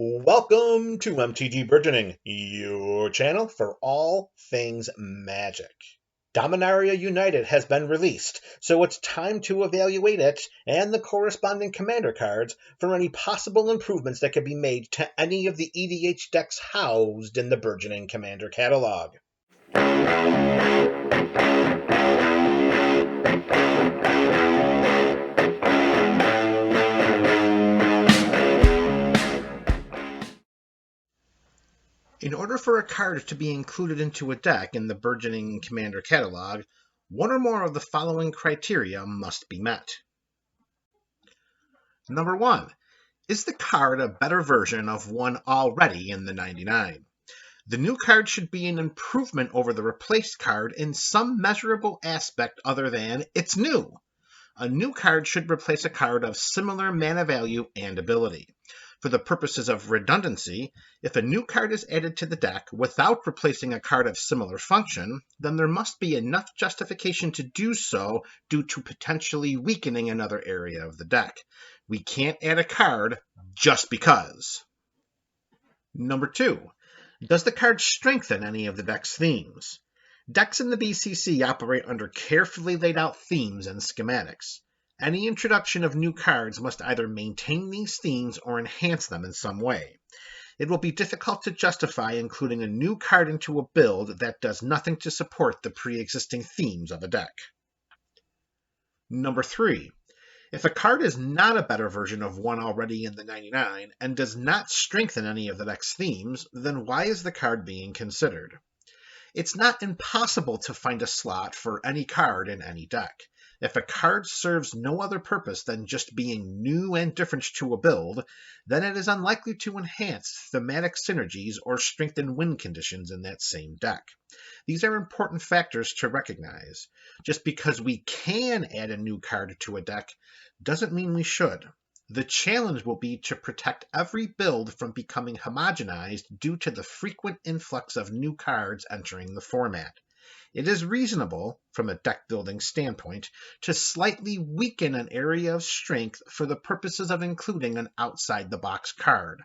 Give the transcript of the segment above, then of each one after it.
Welcome to MTG Burgeoning, your channel for all things magic. Dominaria United has been released, so it's time to evaluate it and the corresponding commander cards for any possible improvements that could be made to any of the EDH decks housed in the Burgeoning Commander Catalog. In order for a card to be included into a deck in the Burgeoning Commander Catalog, one or more of the following criteria must be met. Number 1. Is the card a better version of one already in the 99? The new card should be an improvement over the replaced card in some measurable aspect other than it's new. A new card should replace a card of similar mana value and ability. For the purposes of redundancy, if a new card is added to the deck without replacing a card of similar function, then there must be enough justification to do so due to potentially weakening another area of the deck. We can't add a card just because. Number 2. Does the card strengthen any of the deck's themes? Decks in the BCC operate under carefully laid out themes and schematics. Any introduction of new cards must either maintain these themes or enhance them in some way. It will be difficult to justify including a new card into a build that does nothing to support the pre-existing themes of a deck. Number 3. If a card is not a better version of one already in the 99 and does not strengthen any of the deck's themes, then why is the card being considered? It's not impossible to find a slot for any card in any deck. If a card serves no other purpose than just being new and different to a build, then it is unlikely to enhance thematic synergies or strengthen win conditions in that same deck. These are important factors to recognize. Just because we can add a new card to a deck doesn't mean we should. The challenge will be to protect every build from becoming homogenized due to the frequent influx of new cards entering the format. It is reasonable, from a deck-building standpoint, to slightly weaken an area of strength for the purposes of including an outside-the-box card,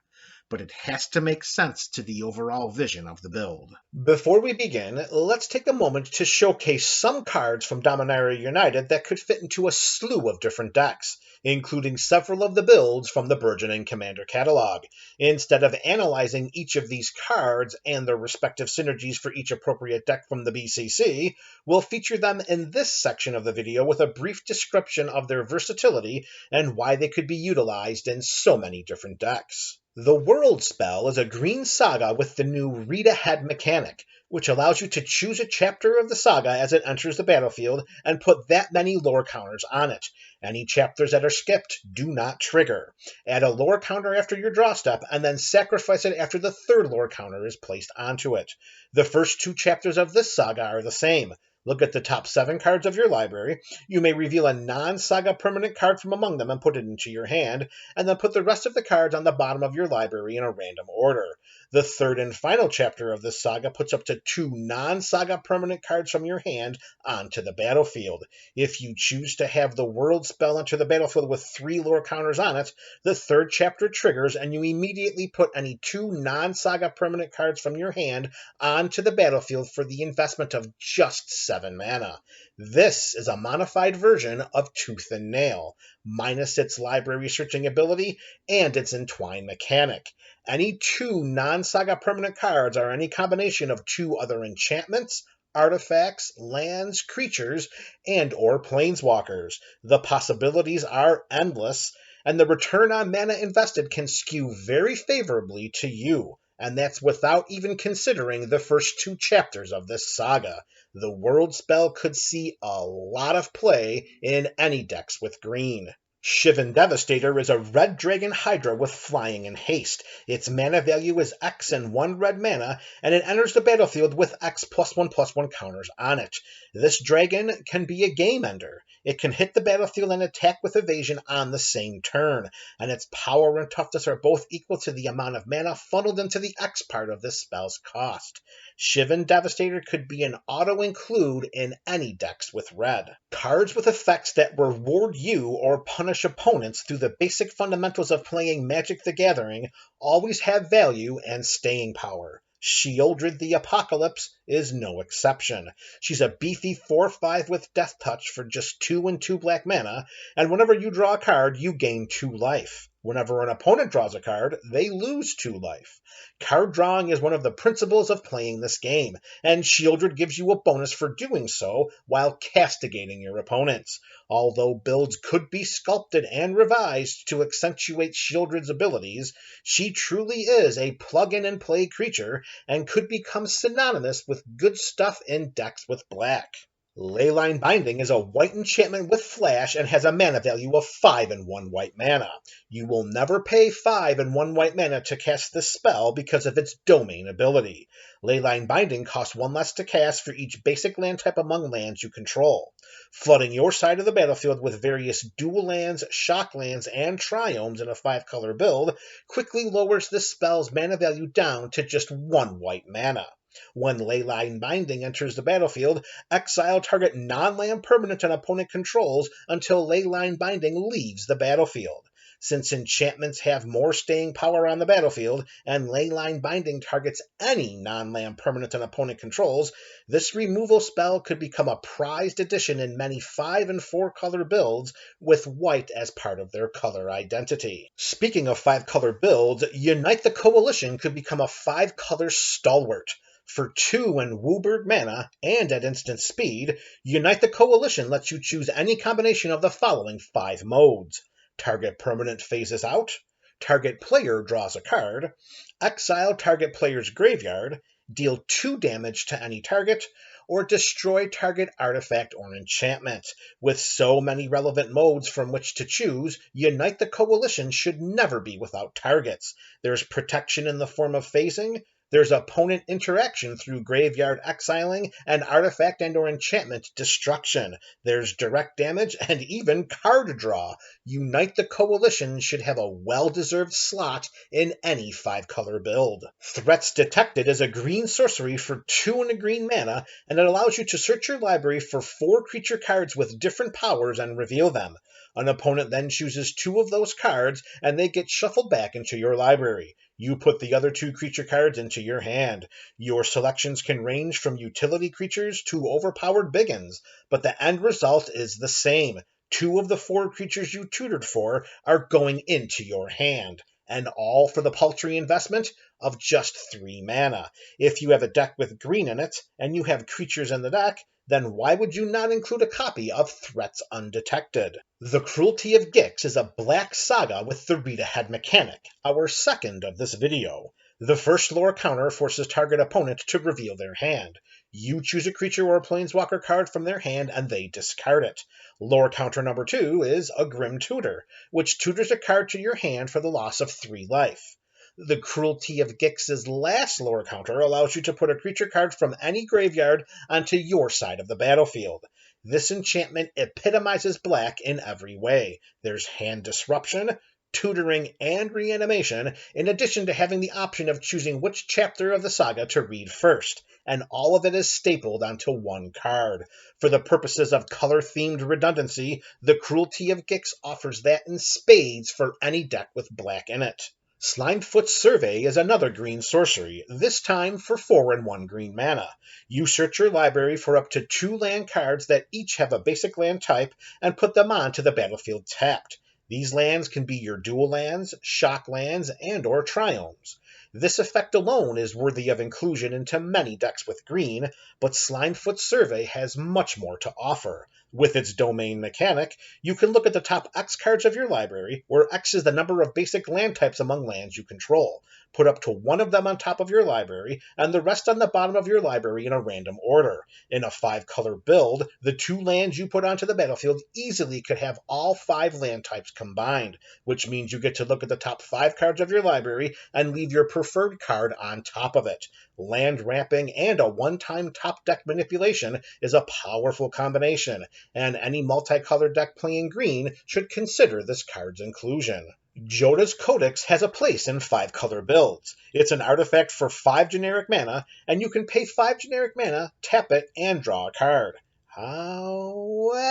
but it has to make sense to the overall vision of the build. Before we begin, let's take a moment to showcase some cards from Dominaria United that could fit into a slew of different decks, including several of the builds from the Burgeoning Commander Catalog. Instead of analyzing each of these cards and their respective synergies for each appropriate deck from the BCC, we'll feature them in this section of the video with a brief description of their versatility and why they could be utilized in so many different decks. The World spell is a green saga with the new Read Ahead mechanic, which allows you to choose a chapter of the saga as it enters the battlefield and put that many lore counters on it. Any chapters that are skipped do not trigger. Add a lore counter after your draw step and then sacrifice it after the third lore counter is placed onto it. The first 2 chapters of this saga are the same. Look at the top 7 cards of your library. You may reveal a non-saga permanent card from among them and put it into your hand, and then put the rest of the cards on the bottom of your library in a random order. The third and final chapter of this saga puts up to 2 non-saga permanent cards from your hand onto the battlefield. If you choose to have the World spell enter the battlefield with 3 lore counters on it, the third chapter triggers and you immediately put any 2 non-saga permanent cards from your hand onto the battlefield for the investment of just 7 mana. This is a modified version of Tooth and Nail, minus its library searching ability and its entwine mechanic. Any 2 non-saga permanent cards are any combination of 2 other enchantments, artifacts, lands, creatures, and or planeswalkers. The possibilities are endless, and the return on mana invested can skew very favorably to you. And that's without even considering the first 2 chapters of this saga. The World spell could see a lot of play in any decks with green. Shivan Devastator is a red dragon hydra with flying and haste. Its mana value is X and 1 red mana, and it enters the battlefield with X +1/+1 counters on it. This dragon can be a game ender. It can hit the battlefield and attack with evasion on the same turn, and its power and toughness are both equal to the amount of mana funneled into the X part of this spell's cost. Shivan Devastator could be an auto-include in any decks with red. Cards with effects that reward you or punish opponents through the basic fundamentals of playing Magic the Gathering always have value and staying power. Sheoldred the Apocalypse is no exception. She's a beefy 4/5 with Death Touch for just 2 and 2 black mana, and whenever you draw a card, you gain 2 life. Whenever an opponent draws a card, they lose 2 life. Card drawing is one of the principles of playing this game, and Sheoldred gives you a bonus for doing so while castigating your opponents. Although builds could be sculpted and revised to accentuate Sheoldred's abilities, she truly is a plug-in-and-play creature and could become synonymous with good stuff in decks with black. Leyline Binding is a white enchantment with flash and has a mana value of 5 and 1 white mana. You will never pay 5 and 1 white mana to cast this spell because of its domain ability. Leyline Binding costs 1 less to cast for each basic land type among lands you control. Flooding your side of the battlefield with various dual lands, shock lands, and triomes in a 5-color build quickly lowers this spell's mana value down to just 1 white mana. When Leyline Binding enters the battlefield, exile target non-land permanent an opponent controls until Leyline Binding leaves the battlefield. Since enchantments have more staying power on the battlefield, and Leyline Binding targets any non-land permanent an opponent controls, this removal spell could become a prized addition in many 5 and 4 color builds with white as part of their color identity. Speaking of 5-color builds, Unite the Coalition could become a 5-color stalwart. For 2 and WUBRG mana, and at instant speed, Unite the Coalition lets you choose any combination of the following 5 modes. Target permanent phases out, target player draws a card, exile target player's graveyard, deal 2 damage to any target, or destroy target artifact or enchantment. With so many relevant modes from which to choose, Unite the Coalition should never be without targets. There's protection in the form of phasing, there's opponent interaction through graveyard exiling, and artifact and or enchantment destruction. There's direct damage, and even card draw. Unite the Coalition should have a well-deserved slot in any 5-color build. Threats Detected is a green sorcery for 2 and a green mana, and it allows you to search your library for 4 creature cards with different powers and reveal them. An opponent then chooses 2 of those cards, and they get shuffled back into your library. You put the other 2 creature cards into your hand. Your selections can range from utility creatures to overpowered biggins, but the end result is the same. 2 of the 4 creatures you tutored for are going into your hand, and all for the paltry investment of just 3 mana. If you have a deck with green in it, and you have creatures in the deck, then why would you not include a copy of Threats Undetected? The Cruelty of Gix is a black saga with the read-ahead mechanic, our second of this video. The first lore counter forces target opponent to reveal their hand. You choose a creature or a planeswalker card from their hand and they discard it. Lore counter number 2 is a Grim Tutor, which tutors a card to your hand for the loss of 3 life. The Cruelty of Gix's last lore counter allows you to put a creature card from any graveyard onto your side of the battlefield. This enchantment epitomizes black in every way. There's hand disruption, tutoring, and reanimation, in addition to having the option of choosing which chapter of the saga to read first, and all of it is stapled onto 1 card. For the purposes of color-themed redundancy, the Cruelty of Gix offers that in spades for any deck with black in it. Slimefoot's Survey is another green sorcery, this time for 4 and 1 green mana. You search your library for up to 2 land cards that each have a basic land type and put them onto the battlefield tapped. These lands can be your dual lands, shock lands, and or triomes. This effect alone is worthy of inclusion into many decks with green, but Slimefoot's Survey has much more to offer. With its domain mechanic, you can look at the top X cards of your library, where X is the number of basic land types among lands you control. Put up to 1 of them on top of your library, and the rest on the bottom of your library in a random order. In a 5-color build, the 2 lands you put onto the battlefield easily could have all 5 land types combined, which means you get to look at the top 5 cards of your library and leave your preferred card on top of it. Land ramping and a one-time top deck manipulation is a powerful combination, and any multicolored deck playing green should consider this card's inclusion. Joda's Codex has a place in 5-color builds. It's an artifact for 5 generic mana, and you can pay 5 generic mana, tap it, and draw a card. However,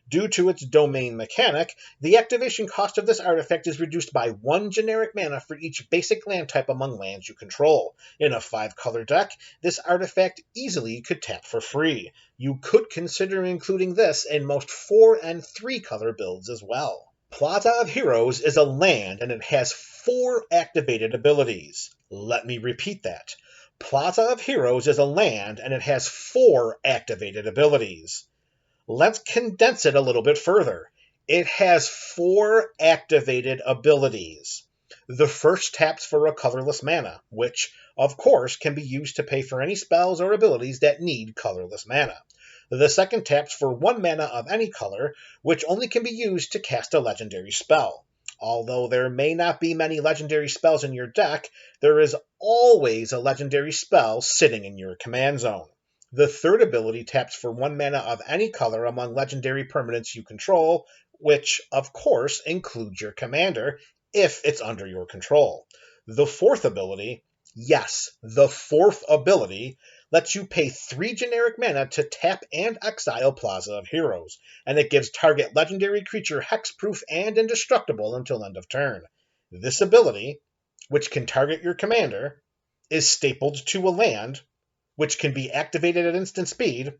due to its domain mechanic, the activation cost of this artifact is reduced by 1 generic mana for each basic land type among lands you control. In a 5-color deck, this artifact easily could tap for free. You could consider including this in most 4 and 3-color builds as well. Plaza of Heroes is a land and it has 4 activated abilities. Let me repeat that. Plaza of Heroes is a land and it has 4 activated abilities. Let's condense it a little bit further. It has 4 activated abilities. The first taps for a colorless mana, which, of course, can be used to pay for any spells or abilities that need colorless mana. The second taps for 1 mana of any color, which only can be used to cast a legendary spell. Although there may not be many legendary spells in your deck, there is always a legendary spell sitting in your command zone. The third ability taps for 1 mana of any color among legendary permanents you control, which, of course, includes your commander, if it's under your control. The fourth ability, yes, the fourth ability, lets you pay 3 generic mana to tap and exile Plaza of Heroes, and it gives target legendary creature hexproof and indestructible until end of turn. This ability, which can target your commander, is stapled to a land, which can be activated at instant speed,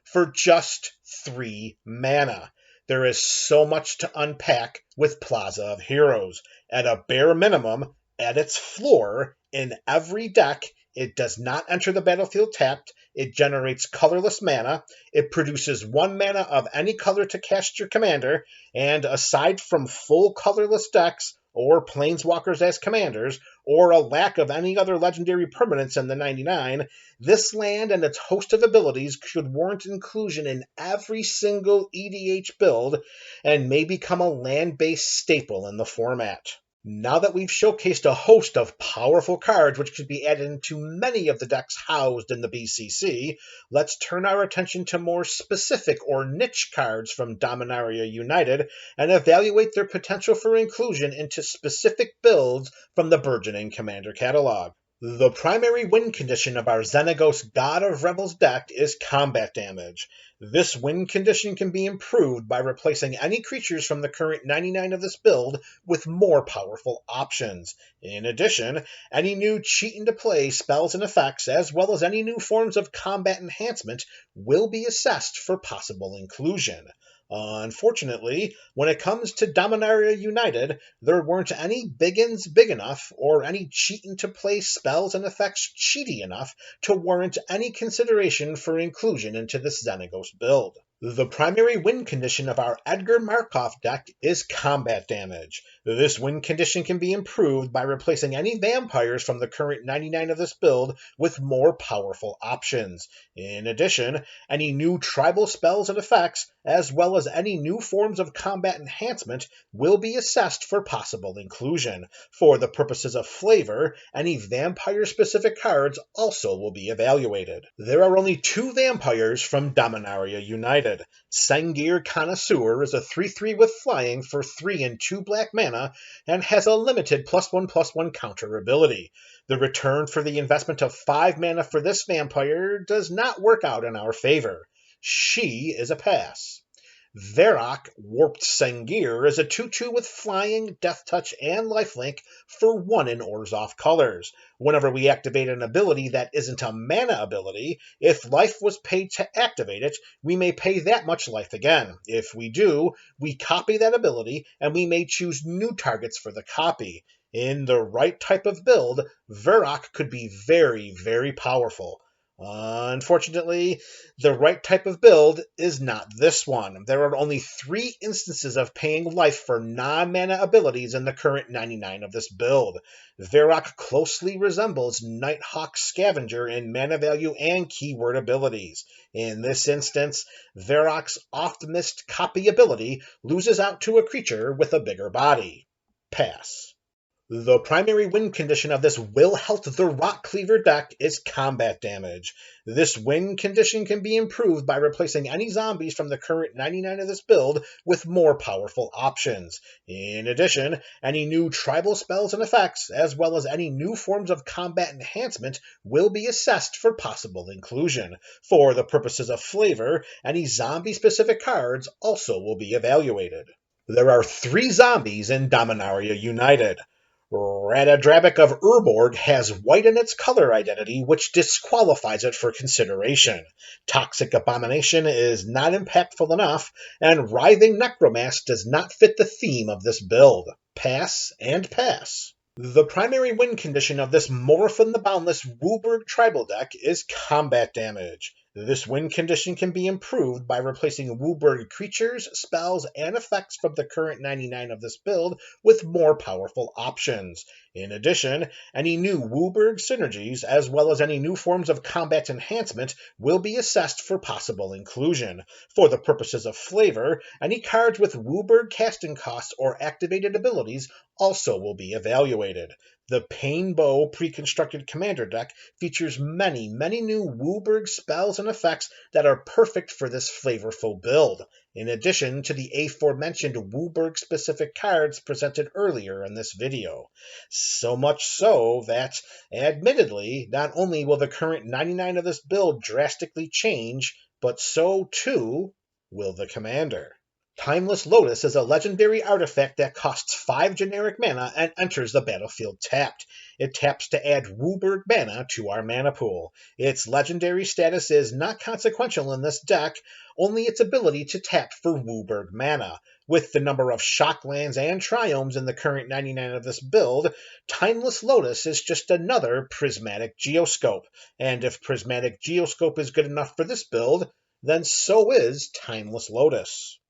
for just 3 mana. There is so much to unpack with Plaza of Heroes. At a bare minimum, at its floor, in every deck, it does not enter the battlefield tapped, it generates colorless mana, it produces 1 mana of any color to cast your commander, and aside from full colorless decks, or planeswalkers as commanders, or a lack of any other legendary permanents in the 99, this land and its host of abilities should warrant inclusion in every single EDH build, and may become a land-based staple in the format. Now that we've showcased a host of powerful cards which could be added into many of the decks housed in the BCC, let's turn our attention to more specific or niche cards from Dominaria United and evaluate their potential for inclusion into specific builds from the Burgeoning Commander Catalog. The primary win condition of our Xenagos God of Rebels deck is combat damage. This win condition can be improved by replacing any creatures from the current 99 of this build with more powerful options. In addition, any new cheat-into-play spells and effects, as well as any new forms of combat enhancement, will be assessed for possible inclusion. Unfortunately, when it comes to Dominaria United, there weren't any big-ins big enough or any cheat-into-play spells and effects cheaty enough to warrant any consideration for inclusion into this Xenagos build. The primary win condition of our Edgar Markov deck is combat damage. This win condition can be improved by replacing any vampires from the current 99 of this build with more powerful options. In addition, any new tribal spells and effects, as well as any new forms of combat enhancement, will be assessed for possible inclusion. For the purposes of flavor, any vampire-specific cards also will be evaluated. There are only 2 vampires from Dominaria United. Sengir Connoisseur is a 3/3 with flying for 3 and 2 black mana and has a limited +1/+1 counter ability. The return for the investment of 5 mana for this vampire does not work out in our favor. She is a pass. Varrock Warped Sengir is a 2/2 with flying, death touch, and lifelink for 1 in Orzhov colors. Whenever we activate an ability that isn't a mana ability, if life was paid to activate it, we may pay that much life again. If we do, we copy that ability, and we may choose new targets for the copy. In the right type of build, Varrock could be very, very powerful. Unfortunately, the right type of build is not this one. There are only 3 instances of paying life for non-mana abilities in the current 99 of this build. Varrock closely resembles Nighthawk Scavenger in mana value and keyword abilities. In this instance, Varrock's oft-missed copy ability loses out to a creature with a bigger body. Pass. The primary win condition of this Will Helt the Rock Cleaver deck is combat damage. This win condition can be improved by replacing any zombies from the current 99 of this build with more powerful options. In addition, any new tribal spells and effects, as well as any new forms of combat enhancement, will be assessed for possible inclusion. For the purposes of flavor, any zombie-specific cards also will be evaluated. There are 3 zombies in Dominaria United. Radadrabic of Urborg has white in its color identity, which disqualifies it for consideration. Toxic Abomination is not impactful enough, and Writhing Necromass does not fit the theme of this build. Pass and pass. The primary win condition of this Morphin the Boundless Wooburg tribal deck is combat damage. This win condition can be improved by replacing Wooburg creatures, spells, and effects from the current 99 of this build with more powerful options. In addition, any new Wooburg synergies, as well as any new forms of combat enhancement, will be assessed for possible inclusion. For the purposes of flavor, any cards with Wooburg casting costs or activated abilities also will be evaluated. The Painbow pre-constructed commander deck features many new Wooburg spells and effects that are perfect for this flavorful build, in addition to the aforementioned Wooburg-specific cards presented earlier in this video. So much so that, admittedly, not only will the current 99 of this build drastically change, but so too will the commander. Timeless Lotus is a legendary artifact that costs 5 generic mana and enters the battlefield tapped. It taps to add Wooburg mana to our mana pool. Its legendary status is not consequential in this deck, only its ability to tap for Wooburg mana. With the number of Shocklands and Triomes in the current 99 of this build, Timeless Lotus is just another Prismatic Geoscope. And if Prismatic Geoscope is good enough for this build, then so is Timeless Lotus.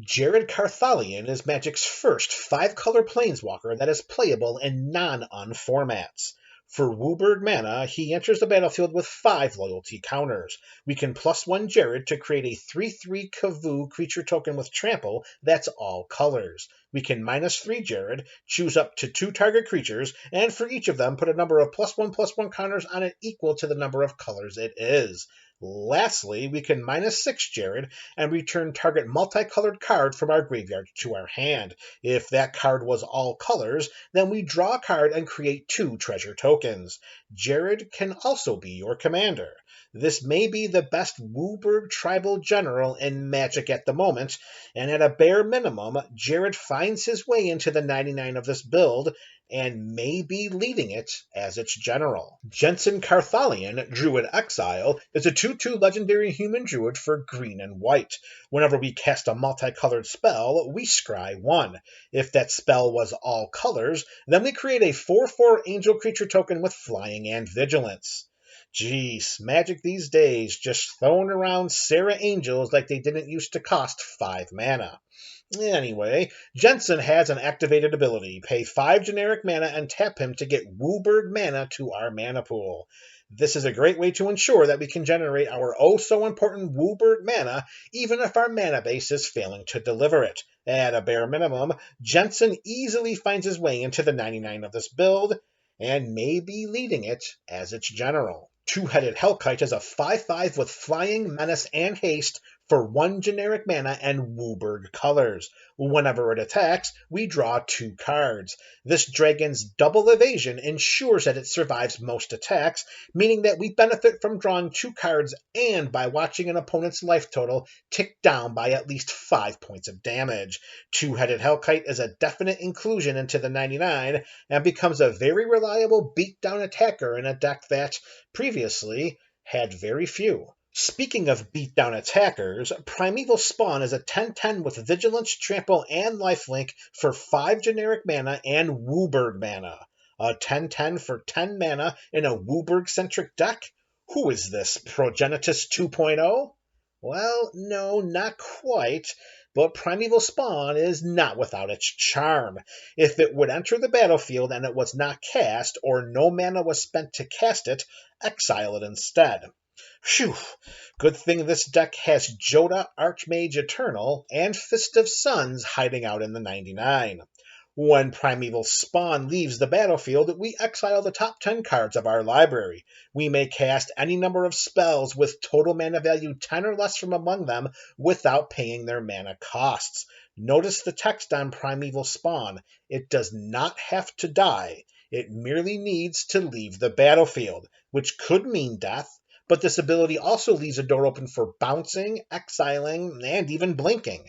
Jared Carthalion is Magic's first 5-color planeswalker that is playable in non-Un formats. For Wooburg mana, he enters the battlefield with 5 loyalty counters. We can +1 Jared to create a 3/3 Kavoo creature token with trample that's all colors. We can -3 Jared, choose up to 2 target creatures, and for each of them put a number of +1/+1 counters on it equal to the number of colors it is. Lastly, we can -6 Jared and return target multicolored card from our graveyard to our hand. If that card was all colors, then we draw a card and create 2 treasure tokens. Jared can also be your commander. This may be the best Wooburg tribal general in Magic at the moment, and at a bare minimum, Jared finds his way into the 99 of this build, and may be leading it as its general. Jensen Carthalion, Druid Exile, is a 2/2 legendary human druid for green and white. Whenever we cast a multicolored spell, we scry 1. If that spell was all colors, then we create a 4/4 angel creature token with flying and vigilance. Geez, Magic these days just throwing around Sarah Angels like they didn't used to cost 5 mana. Anyway, Jensen has an activated ability. Pay 5 generic mana and tap him to get Wooburg mana to our mana pool. This is a great way to ensure that we can generate our oh-so-important Wooburg mana, even if our mana base is failing to deliver it. At a bare minimum, Jensen easily finds his way into the 99 of this build, and may be leading it as its general. Two-Headed Hellkite is a 5/5 with Flying, Menace, and Haste for 1 generic mana and Wooburg colors. Whenever it attacks, we draw 2 cards. This dragon's double evasion ensures that it survives most attacks, meaning that we benefit from drawing 2 cards and by watching an opponent's life total tick down by at least 5 points of damage. Two-Headed Hellkite is a definite inclusion into the 99 and becomes a very reliable beatdown attacker in a deck that, previously, had very few. Speaking of beatdown attackers, Primeval Spawn is a 10/10 with Vigilance, Trample, and Lifelink for 5 generic mana and Wooburg mana. A 10/10 for 10 mana in a Wooburg-centric deck? Who is this, Progenitus 2.0? Well, no, not quite, but Primeval Spawn is not without its charm. If it would enter the battlefield and it was not cast, or no mana was spent to cast it, exile it instead. Phew, good thing this deck has Joda, Archmage Eternal, and Fist of Suns hiding out in the 99. When Primeval Spawn leaves the battlefield, we exile the top 10 cards of our library. We may cast any number of spells with total mana value 10 or less from among them without paying their mana costs. Notice the text on Primeval Spawn. It does not have to die. It merely needs to leave the battlefield, which could mean death, but this ability also leaves a door open for bouncing, exiling, and even blinking.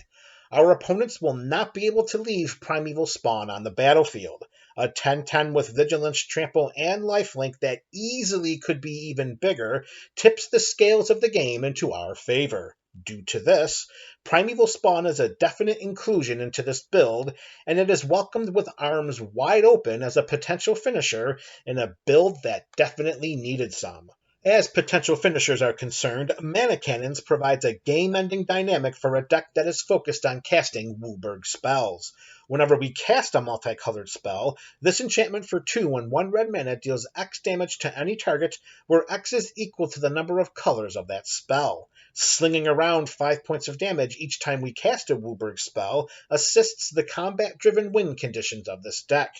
Our opponents will not be able to leave Primeval Spawn on the battlefield. A 10-10 with Vigilance, Trample, and Lifelink that easily could be even bigger tips the scales of the game into our favor. Due to this, Primeval Spawn is a definite inclusion into this build, and it is welcomed with arms wide open as a potential finisher in a build that definitely needed some. As potential finishers are concerned, Mana Cannons provides a game-ending dynamic for a deck that is focused on casting WUBRG spells. Whenever we cast a multicolored spell, this enchantment for 2 and 1 red mana deals X damage to any target, where X is equal to the number of colors of that spell. Slinging around 5 points of damage each time we cast a WUBRG spell assists the combat-driven win conditions of this deck.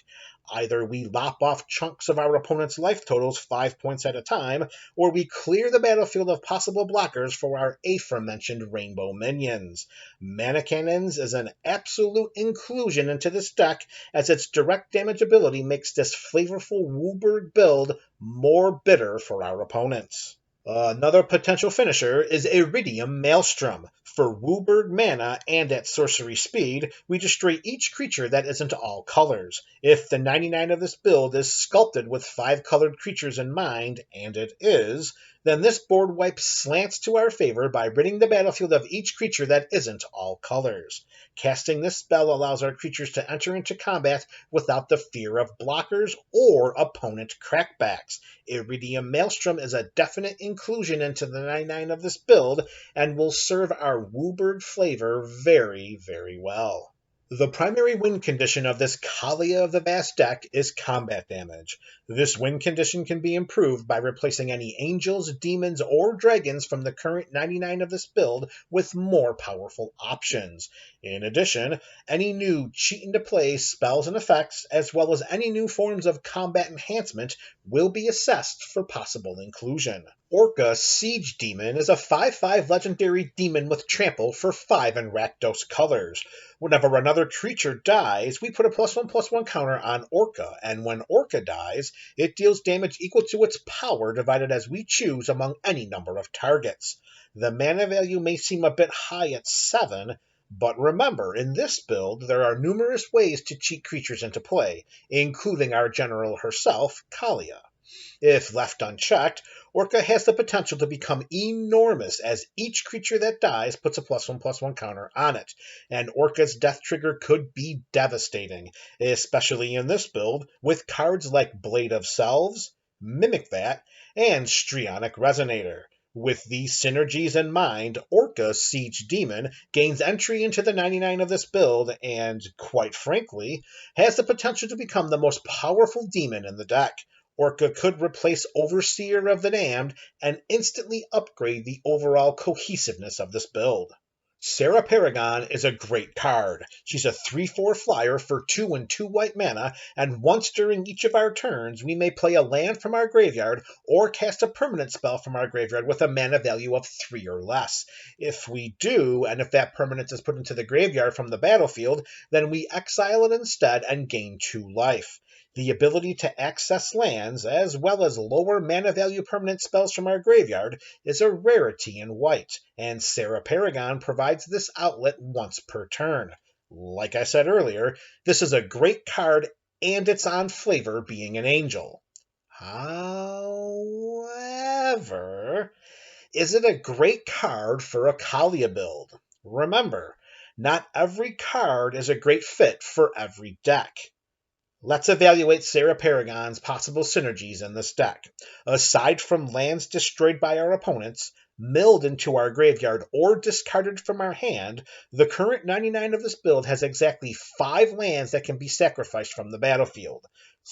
Either we lop off chunks of our opponent's life totals 5 points at a time, or we clear the battlefield of possible blockers for our aforementioned rainbow minions. Mana Cannons is an absolute inclusion into this deck, as its direct damage ability makes this flavorful WUBRG build more bitter for our opponents. Another potential finisher is Iridium Maelstrom. For WUBRG mana and at sorcery speed, we destroy each creature that isn't all colors. If the 99 of this build is sculpted with 5 colored creatures in mind, and it is, then this board wipe slants to our favor by ridding the battlefield of each creature that isn't all colors. Casting this spell allows our creatures to enter into combat without the fear of blockers or opponent crackbacks. Iridium Maelstrom is a definite inclusion into the 99 of this build and will serve our WUBRG flavor very, very well. The primary win condition of this Kaalia of the Vast deck is combat damage. This win condition can be improved by replacing any angels, demons, or dragons from the current 99 of this build with more powerful options. In addition, any new cheat-into-play spells and effects, as well as any new forms of combat enhancement, will be assessed for possible inclusion. Orca Siege Demon is a 5/5 legendary demon with trample for 5 in Rakdos colors. Whenever another creature dies, we put a +1/+1 counter on Orca, and when Orca dies, it deals damage equal to its power divided as we choose among any number of targets. The mana value may seem a bit high at 7, but remember, in this build, there are numerous ways to cheat creatures into play, including our general herself, Kaalia. If left unchecked, Orca has the potential to become enormous, as each creature that dies puts a +1/+1 counter on it, and Orca's death trigger could be devastating, especially in this build, with cards like Blade of Selves, Mimic Vat, and Strionic Resonator. With these synergies in mind, Orca Siege Demon gains entry into the 99 of this build and, quite frankly, has the potential to become the most powerful demon in the deck. Orca could replace Overseer of the Damned and instantly upgrade the overall cohesiveness of this build. Sarah Paragon is a great card. She's a 3/4 flyer for 2 and 2 white mana, and once during each of our turns, we may play a land from our graveyard or cast a permanent spell from our graveyard with a mana value of 3 or less. If we do, and if that permanent is put into the graveyard from the battlefield, then we exile it instead and gain 2 life. The ability to access lands, as well as lower mana value permanent spells from our graveyard, is a rarity in white, and Sarah Paragon provides this outlet once per turn. Like I said earlier, this is a great card, and it's on flavor being an angel. However, is it a great card for a Kaalia build? Remember, not every card is a great fit for every deck. Let's evaluate Sarah Paragon's possible synergies in this deck. Aside from lands destroyed by our opponents, milled into our graveyard, or discarded from our hand, the current 99 of this build has exactly 5 lands that can be sacrificed from the battlefield,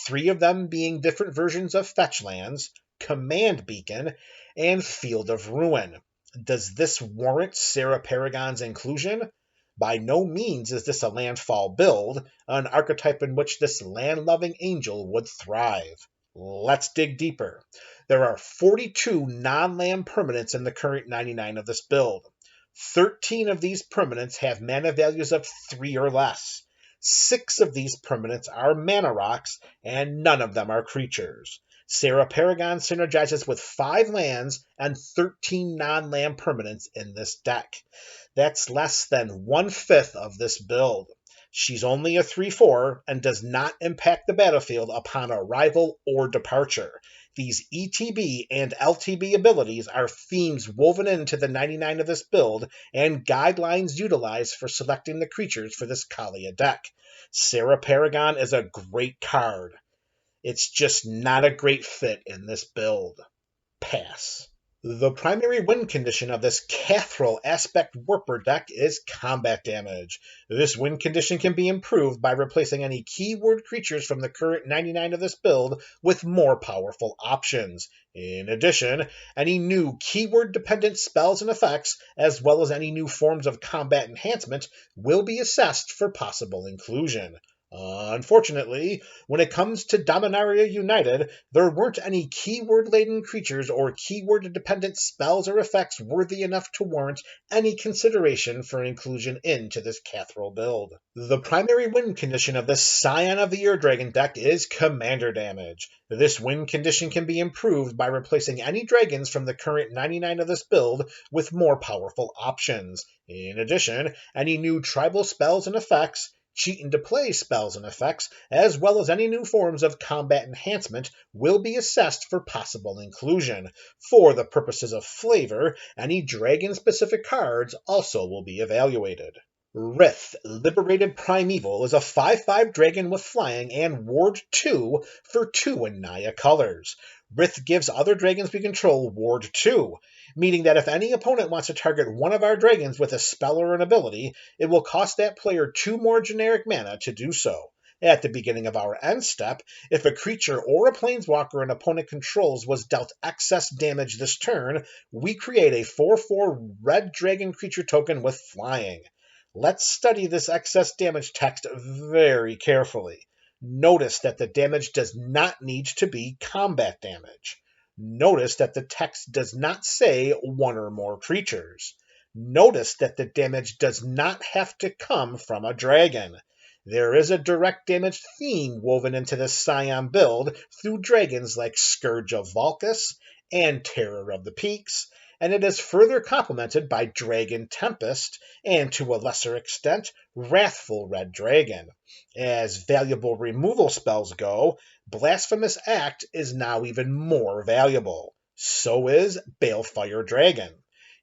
3 of them being different versions of fetch lands, Command Beacon, and Field of Ruin. Does this warrant Sarah Paragon's inclusion? By no means is this a landfall build, an archetype in which this land-loving angel would thrive. Let's dig deeper. There are 42 non-land permanents in the current 99 of this build. 13 of these permanents have mana values of 3 or less. 6 of these permanents are mana rocks, and none of them are creatures. Serra Paragon synergizes with 5 lands and 13 non-land permanents in this deck. That's less than 1/5 of this build. She's only a 3/4 and does not impact the battlefield upon arrival or departure. These ETB and LTB abilities are themes woven into the 99 of this build and guidelines utilized for selecting the creatures for this Kaalia deck. Serra Paragon is a great card. It's just not a great fit in this build. Pass. The primary win condition of this Cathrall Aspect Warper deck is combat damage. This win condition can be improved by replacing any keyword creatures from the current 99 of this build with more powerful options. In addition, any new keyword-dependent spells and effects, as well as any new forms of combat enhancement, will be assessed for possible inclusion. Unfortunately, when it comes to Dominaria United, there weren't any keyword-laden creatures or keyword-dependent spells or effects worthy enough to warrant any consideration for inclusion into this Cathrall build. The primary win condition of this Scion of the Ur-Dragon deck is commander damage. This win condition can be improved by replacing any dragons from the current 99 of this build with more powerful options. In addition, any new tribal spells and effects, cheat into play spells and effects, as well as any new forms of combat enhancement, will be assessed for possible inclusion. For the purposes of flavor, any dragon-specific cards also will be evaluated. Rith, Liberated Primeval, is a 5/5 dragon with flying and Ward 2 for 2 in Naya colors. Rith gives other dragons we control Ward 2, meaning that if any opponent wants to target one of our dragons with a spell or an ability, it will cost that player 2 more generic mana to do so. At the beginning of our end step, if a creature or a planeswalker an opponent controls was dealt excess damage this turn, we create a 4/4 red dragon creature token with flying. Let's study this excess damage text very carefully. Notice that the damage does not need to be combat damage. Notice that the text does not say 1 or more creatures. Notice that the damage does not have to come from a dragon. There is a direct damage theme woven into this Scion build through dragons like Scourge of Valkus and Terror of the Peaks, and it is further complemented by Dragon Tempest, and to a lesser extent, Wrathful Red Dragon. As valuable removal spells go, Blasphemous Act is now even more valuable. So is Balefire Dragon.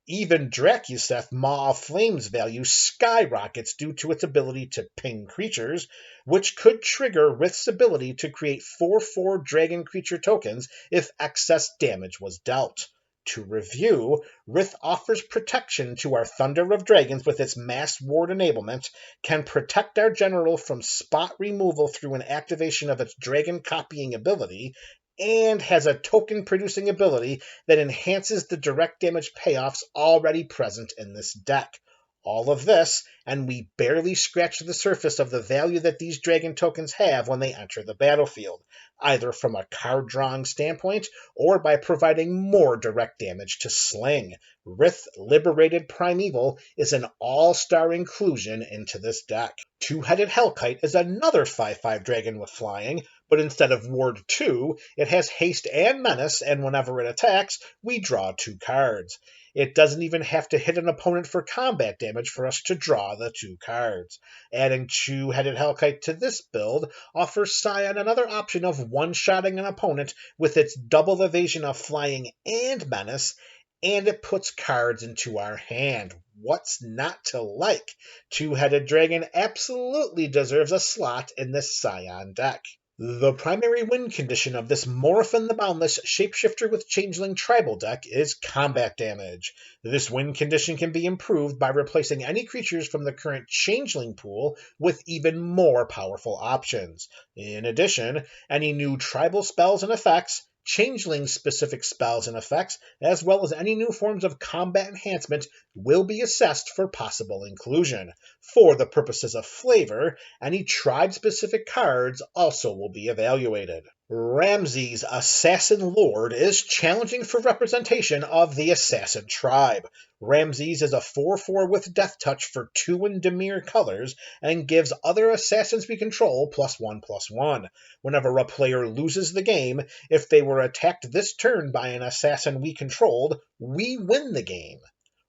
Even Drakuseth Maw of Flames value skyrockets due to its ability to ping creatures, which could trigger Rith's ability to create 4/4 dragon creature tokens if excess damage was dealt. To review, Rith offers protection to our Thunder of Dragons with its Mass Ward enablement, can protect our general from spot removal through an activation of its dragon copying ability, and has a token-producing ability that enhances the direct damage payoffs already present in this deck. All of this, and we barely scratch the surface of the value that these dragon tokens have when they enter the battlefield, either from a card drawing standpoint or by providing more direct damage to Sling. Rith Liberated Primeval is an all-star inclusion into this deck. Two-Headed Hellkite is another 5/5 dragon with flying, but instead of Ward 2, it has haste and menace, and whenever it attacks, we draw 2 cards. It doesn't even have to hit an opponent for combat damage for us to draw the 2 cards. Adding Two-Headed Hellkite to this build offers Scion another option of one-shotting an opponent with its double evasion of flying and menace, and it puts cards into our hand. What's not to like? Two-Headed Dragon absolutely deserves a slot in this Scion deck. The primary win condition of this Morphin the Boundless Shapeshifter with Changeling Tribal deck is combat damage. This win condition can be improved by replacing any creatures from the current Changeling pool with even more powerful options. In addition, any new tribal spells and effects, Changeling-specific spells and effects, as well as any new forms of combat enhancement, will be assessed for possible inclusion. For the purposes of flavor, any tribe-specific cards also will be evaluated. Ramses, Assassin Lord, is challenging for representation of the Assassin tribe. Ramses is a 4/4 with Death Touch for 2 and Dimir colors, and gives other assassins we control +1/+1. Whenever a player loses the game, if they were attacked this turn by an assassin we controlled, we win the game.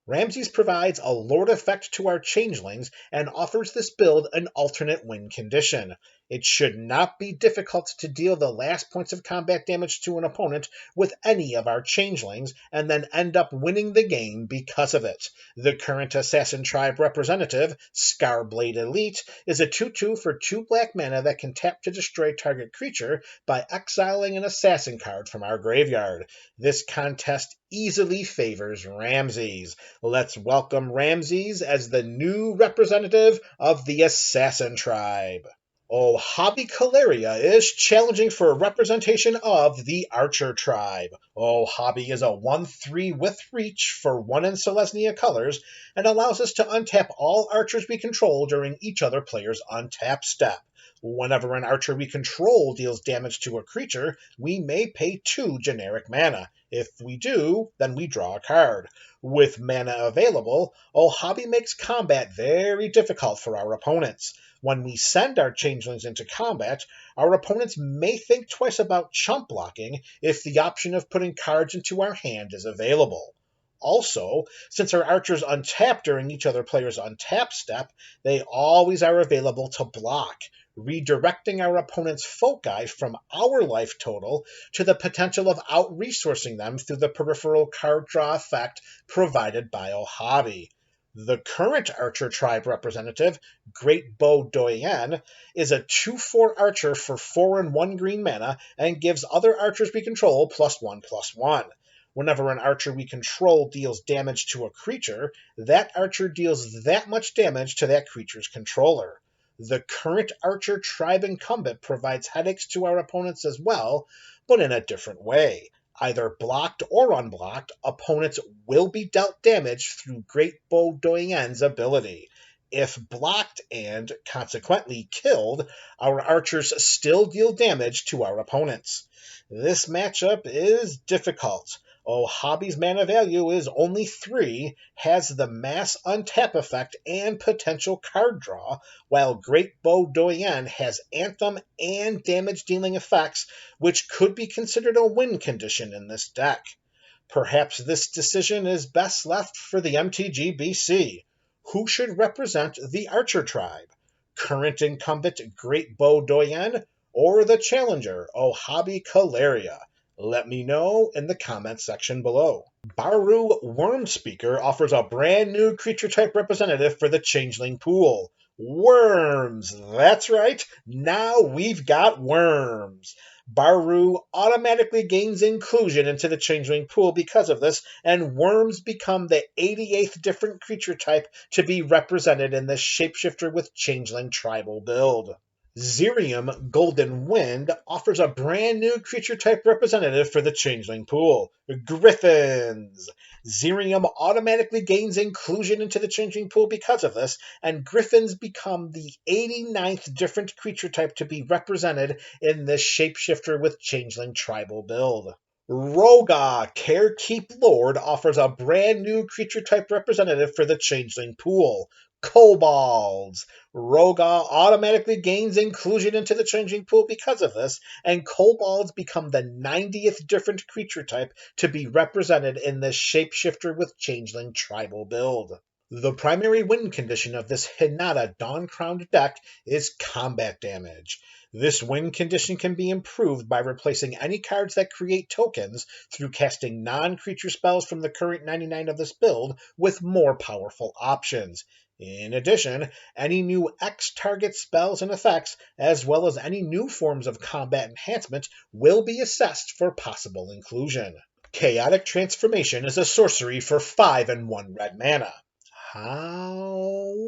Ramses provides a Lord effect to our changelings and offers this build an alternate win condition. It should not be difficult to deal the last points of combat damage to an opponent with any of our changelings and then end up winning the game because of it. The current Assassin Tribe representative, Scarblade Elite, is a 2/2 for 2 black mana that can tap to destroy target creature by exiling an assassin card from our graveyard. This contest easily favors Ramses. Let's welcome Ramses as the new representative of the Assassin Tribe. Hobby Caleria is challenging for representation of the Archer Tribe. Hobby is a 1/3 with reach for 1 in Selesnya colors and allows us to untap all archers we control during each other player's untap step. Whenever an archer we control deals damage to a creature, we may pay 2 generic mana. If we do, then we draw a card. With mana available, Hobby makes combat very difficult for our opponents. When we send our changelings into combat, our opponents may think twice about chump blocking if the option of putting cards into our hand is available. Also, since our archers untap during each other player's untap step, they always are available to block, redirecting our opponent's foci from our life total to the potential of out-resourcing them through the peripheral card draw effect provided by Hobby. The current Archer Tribe representative, Great Bow Doyen, is a 2/4 archer for 4 and 1 green mana and gives other archers we control +1/+1. Whenever an archer we control deals damage to a creature, that archer deals that much damage to that creature's controller. The current Archer Tribe incumbent provides headaches to our opponents as well, but in a different way. Either blocked or unblocked, opponents will be dealt damage through Great Bow Doyen's ability. If blocked and, consequently, killed, our archers still deal damage to our opponents. This matchup is difficult. Hobby's mana value is only 3, has the mass untap effect and potential card draw, while Great Bow Doyen has Anthem and damage-dealing effects, which could be considered a win condition in this deck. Perhaps this decision is best left for the MTG BC. Who should represent the Archer Tribe? Current incumbent Great Bow Doyen or the challenger Hobby Caleria? Let me know in the comments section below. Baru Wormspeaker offers a brand new creature type representative for the Changeling pool. Worms! That's right, now we've got worms. Baru automatically gains inclusion into the Changeling pool because of this, and worms become the 88th different creature type to be represented in the Shapeshifter with Changeling tribal build. Xerium Golden Wind offers a brand new creature type representative for the Changeling pool, Griffins. Xerium automatically gains inclusion into the Changeling pool because of this, and Griffins become the 89th different creature type to be represented in the Shapeshifter with Changeling tribal build. Roga Carekeep Lord offers a brand new creature type representative for the Changeling pool, Kobolds. Roga automatically gains inclusion into the Changeling pool because of this, and Kobolds become the 90th different creature type to be represented in the Shapeshifter with Changeling tribal build. The primary win condition of this Hinata Dawn-Crowned deck is combat damage. This win condition can be improved by replacing any cards that create tokens through casting non-creature spells from the current 99 of this build with more powerful options. In addition, any new X-target spells and effects, as well as any new forms of combat enhancement, will be assessed for possible inclusion. Chaotic Transformation is a sorcery for 5 and 1 red mana. However,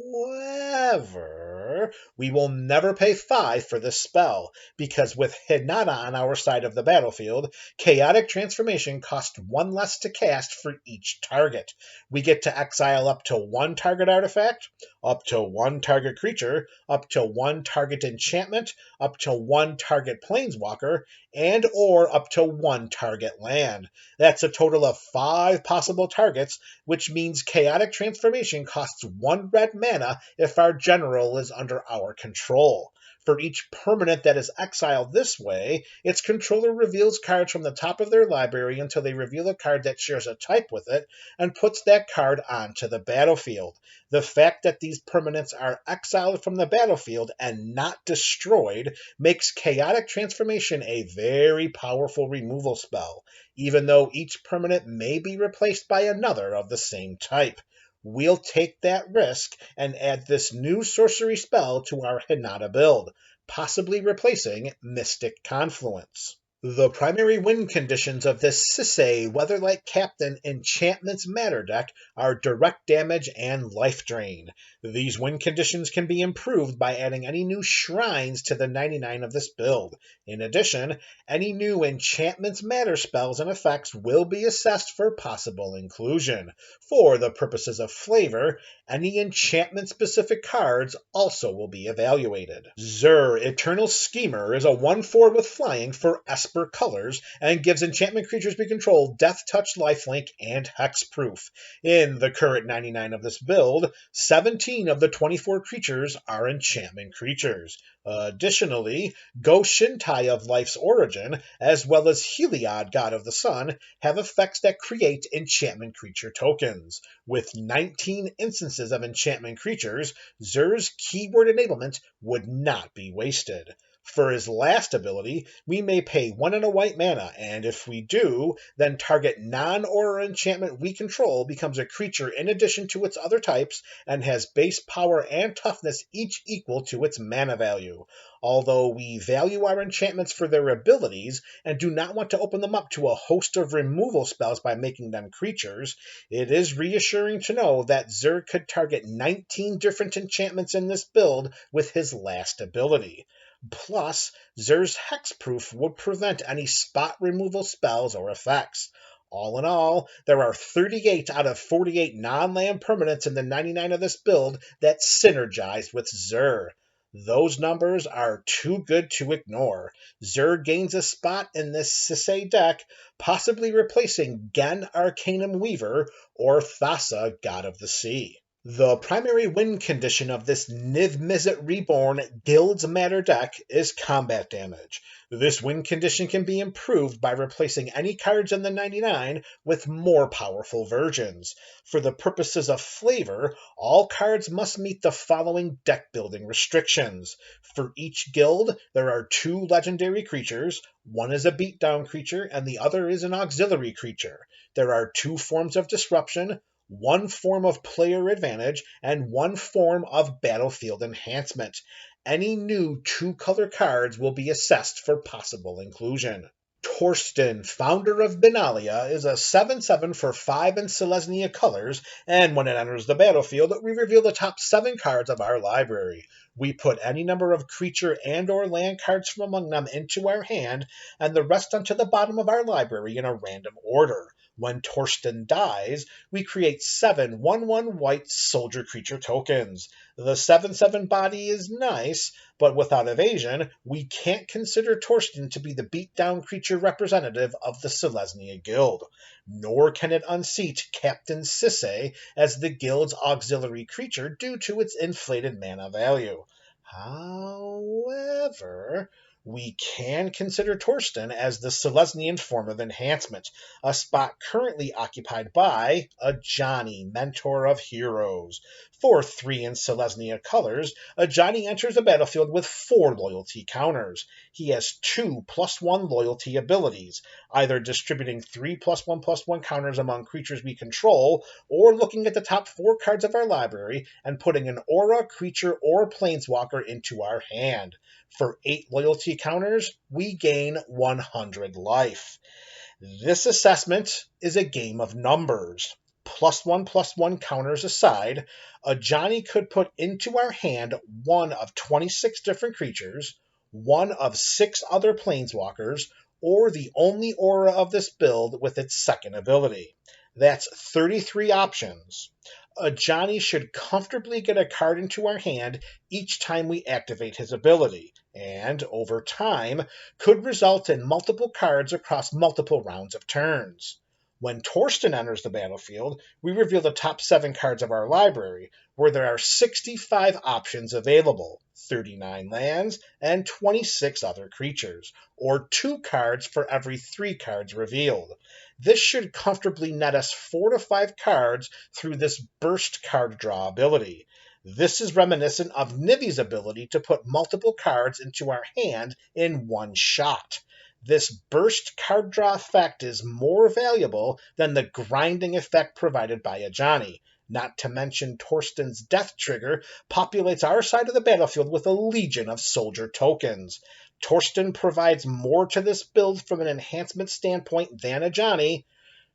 we will never pay 5 for this spell, because with Hinata on our side of the battlefield, Chaotic Transformation costs 1 less to cast for each target. We get to exile up to 1 target artifact, up to 1 target creature, up to 1 target enchantment, up to 1 target planeswalker, and or up to 1 target land. That's a total of 5 possible targets, which means Chaotic Transformation costs 1 red mana if our general is under our control. For each permanent that is exiled this way, its controller reveals cards from the top of their library until they reveal a card that shares a type with it, and puts that card onto the battlefield. The fact that these permanents are exiled from the battlefield and not destroyed makes Chaotic Transformation a very powerful removal spell, even though each permanent may be replaced by another of the same type. We'll take that risk and add this new sorcery spell to our Hinata build, possibly replacing Mystic Confluence. The primary win conditions of this Sisay Weatherlight Captain Enchantments Matter deck are direct damage and life drain. These win conditions can be improved by adding any new shrines to the 99 of this build. In addition, any new Enchantments Matter spells and effects will be assessed for possible inclusion. For the purposes of flavor, any enchantment-specific cards also will be evaluated. Zur Eternal Schemer is a 1/4 with flying for Esper colors and gives enchantment creatures we control Death Touch, Lifelink, and Hexproof. In the current 99 of this build, 17 of the 24 creatures are enchantment creatures. Additionally, Go Shintai of Life's Origin, as well as Heliod, God of the Sun, have effects that create enchantment creature tokens. With 19 instances of enchantment creatures, Zur's keyword enablement would not be wasted. For his last ability, we may pay 1 and a white mana, and if we do, then target non-aura enchantment we control becomes a creature in addition to its other types and has base power and toughness each equal to its mana value. Although we value our enchantments for their abilities and do not want to open them up to a host of removal spells by making them creatures, it is reassuring to know that Zur could target 19 different enchantments in this build with his last ability. Plus, Zur's Hexproof would prevent any spot removal spells or effects. All in all, there are 38 out of 48 non-land permanents in the 99 of this build that synergize with Zur. Those numbers are too good to ignore. Zur gains a spot in this Sisay deck, possibly replacing Gen Arcanum Weaver or Thassa, God of the Sea. The primary win condition of this Niv Mizzet Reborn Guild's Matter deck is combat damage. This win condition can be improved by replacing any cards in the 99 with more powerful versions. For the purposes of flavor, all cards must meet the following deck building restrictions. For each guild, there are 2 legendary creatures. One is a beatdown creature and the other is an auxiliary creature. There are 2 forms of disruption, 1 form of player advantage, and 1 form of battlefield enhancement. Any new 2-color cards will be assessed for possible inclusion. Torsten, founder of Benalia, is a 7/7 for 5 in Selesnya colors, and when it enters the battlefield, we reveal the top 7 cards of our library. We put any number of creature and or land cards from among them into our hand, and the rest onto the bottom of our library in a random order. When Torsten dies, we create 7 1/1 white soldier creature tokens. The 7/7 body is nice, but without evasion, we can't consider Torsten to be the beatdown creature representative of the Selesnya Guild. Nor can it unseat Captain Sisay as the guild's auxiliary creature due to its inflated mana value. However, we can consider Torsten as the Selesnyan form of enhancement, a spot currently occupied by Ajani, Mentor of Heroes. For 3 in Selesnya colors, Ajani enters the battlefield with 4 loyalty counters. He has 2 +1 loyalty abilities, either distributing 3 +1/+1 counters among creatures we control, or looking at the top 4 cards of our library and putting an aura, creature, or planeswalker into our hand. For 8 loyalty counters, we gain 100 life. This assessment is a game of numbers. +1/+1 counters aside, Ajani could put into our hand one of 26 different creatures, one of 6 other planeswalkers, or the only aura of this build with its second ability. That's 33 options. Ajani should comfortably get a card into our hand each time we activate his ability, and, over time, could result in multiple cards across multiple rounds of turns. When Torsten enters the battlefield, we reveal the top 7 cards of our library, where there are 65 options available, 39 lands, and 26 other creatures, or 2 cards for every 3 cards revealed. This should comfortably net us 4 to 5 cards through this burst card draw ability. This is reminiscent of Nivi's ability to put multiple cards into our hand in one shot. This burst card draw effect is more valuable than the grinding effect provided by Ajani. Not to mention Torsten's death trigger populates our side of the battlefield with a legion of soldier tokens. Torsten provides more to this build from an enhancement standpoint than Ajani.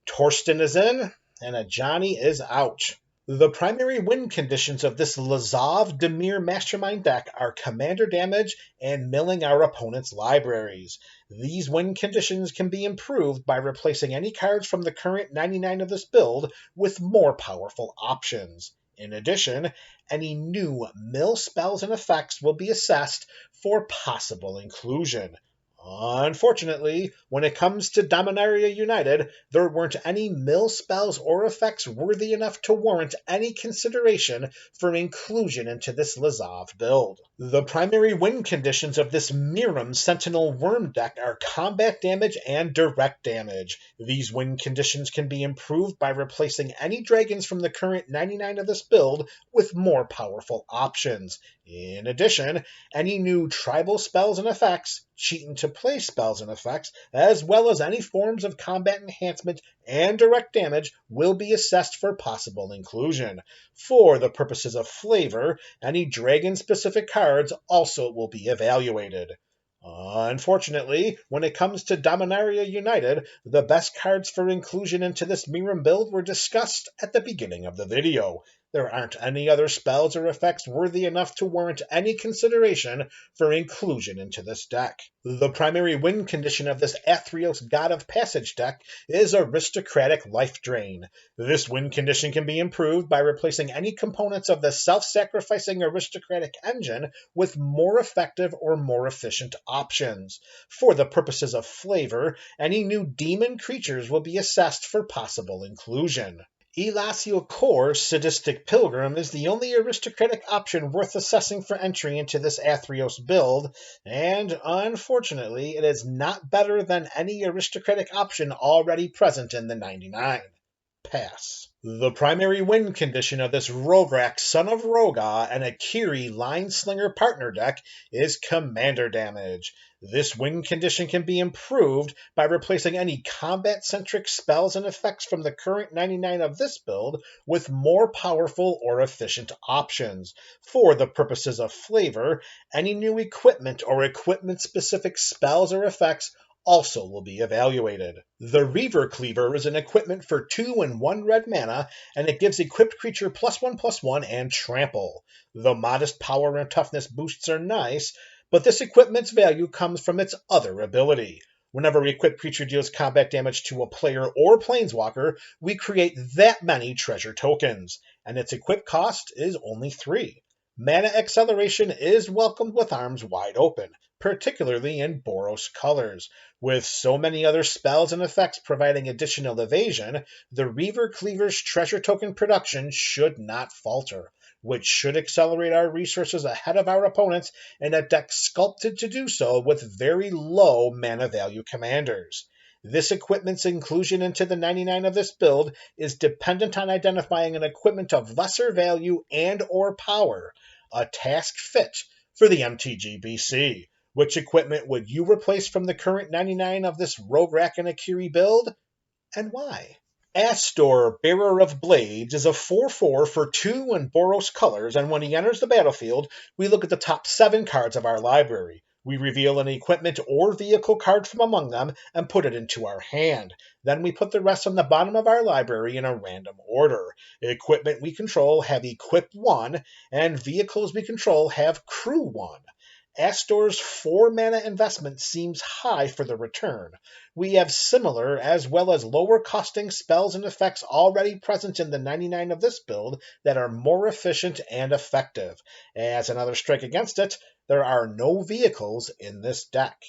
Torsten is in, and Ajani is out. The primary win conditions of this Lazov Dimir Mastermind deck are commander damage and milling our opponent's libraries. These win conditions can be improved by replacing any cards from the current 99 of this build with more powerful options. In addition, any new mill spells and effects will be assessed for possible inclusion. Unfortunately, when it comes to Dominaria United, there weren't any mill spells or effects worthy enough to warrant any consideration for inclusion into this Lazov build. The primary win conditions of this Miram Sentinel Worm deck are combat damage and direct damage. These win conditions can be improved by replacing any dragons from the current 99 of this build with more powerful options. In addition, any new tribal spells and effects, cheat into play spells and effects, as well as any forms of combat enhancement and direct damage will be assessed for possible inclusion. For the purposes of flavor, any dragon-specific cards also will be evaluated. Unfortunately, when it comes to Dominaria United, the best cards for inclusion into this Miram build were discussed at the beginning of the video. There aren't any other spells or effects worthy enough to warrant any consideration for inclusion into this deck. The primary win condition of this Athreos God of Passage deck is Aristocratic Life Drain. This win condition can be improved by replacing any components of the self-sacrificing Aristocratic engine with more effective or more efficient options. For the purposes of flavor, any new demon creatures will be assessed for possible inclusion. Elacio Core Sadistic Pilgrim is the only aristocratic option worth assessing for entry into this Athreos build, and unfortunately, it is not better than any aristocratic option already present in the 99. Pass. The primary win condition of this Rograk Son of Roga and Akiri Line Slinger partner deck is commander damage. This win condition can be improved by replacing any combat-centric spells and effects from the current 99 of this build with more powerful or efficient options. For the purposes of flavor, any new equipment or equipment-specific spells or effects also will be evaluated. The Reaver Cleaver is an equipment for 2 and 1 red mana, and it gives equipped creature +1/+1 and trample. The modest power and toughness boosts are nice, but this equipment's value comes from its other ability. Whenever equipped creature deals combat damage to a player or planeswalker, we create that many treasure tokens, and its equip cost is only 3. Mana acceleration is welcomed with arms wide open, particularly in Boros colors. With so many other spells and effects providing additional evasion, the Reaver Cleaver's treasure token production should not falter, which should accelerate our resources ahead of our opponents in a deck sculpted to do so with very low mana value commanders. This equipment's inclusion into the 99 of this build is dependent on identifying an equipment of lesser value and or power, a task fit for the MTG BC. Which equipment would you replace from the current 99 of this Rograk and Akiri build, and why? Astor, Bearer of Blades, is a 4/4 for 2 and Boros colors, and when he enters the battlefield, we look at the top 7 cards of our library. We reveal an equipment or vehicle card from among them and put it into our hand. Then we put the rest on the bottom of our library in a random order. Equipment we control have Equip 1, and vehicles we control have Crew 1. Astor's 4-mana investment seems high for the return. We have similar as well as lower costing spells and effects already present in the 99 of this build that are more efficient and effective. As another strike against it, there are no vehicles in this deck.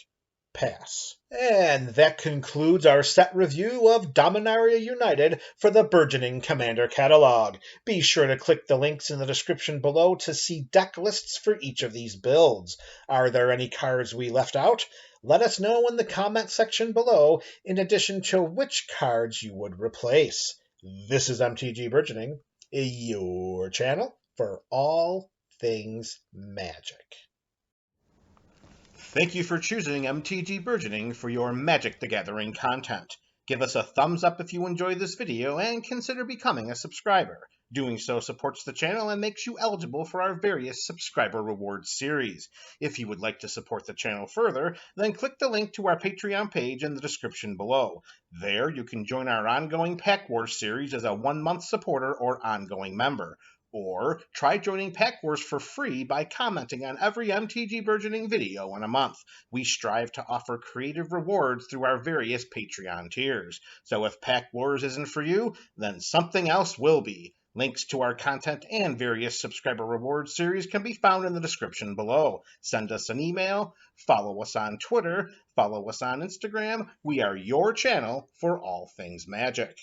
Pass. And that concludes our set review of Dominaria United for the Burgeoning Commander Catalog. Be sure to click the links in the description below to see deck lists for each of these builds. Are there any cards we left out? Let us know in the comment section below, in addition to which cards you would replace. This is MTG Burgeoning, your channel for all things Magic. Thank you for choosing MTG Burgeoning for your Magic the Gathering content. Give us a thumbs up if you enjoyed this video and consider becoming a subscriber. Doing so supports the channel and makes you eligible for our various subscriber rewards series. If you would like to support the channel further, then click the link to our Patreon page in the description below. There you can join our ongoing Pack Wars series as a 1-month supporter or ongoing member. Or try joining Pack Wars for free by commenting on every MTG Burgeoning video in a month. We strive to offer creative rewards through our various Patreon tiers. So if Pack Wars isn't for you, then something else will be. Links to our content and various subscriber rewards series can be found in the description below. Send us an email, follow us on Twitter, follow us on Instagram. We are your channel for all things Magic.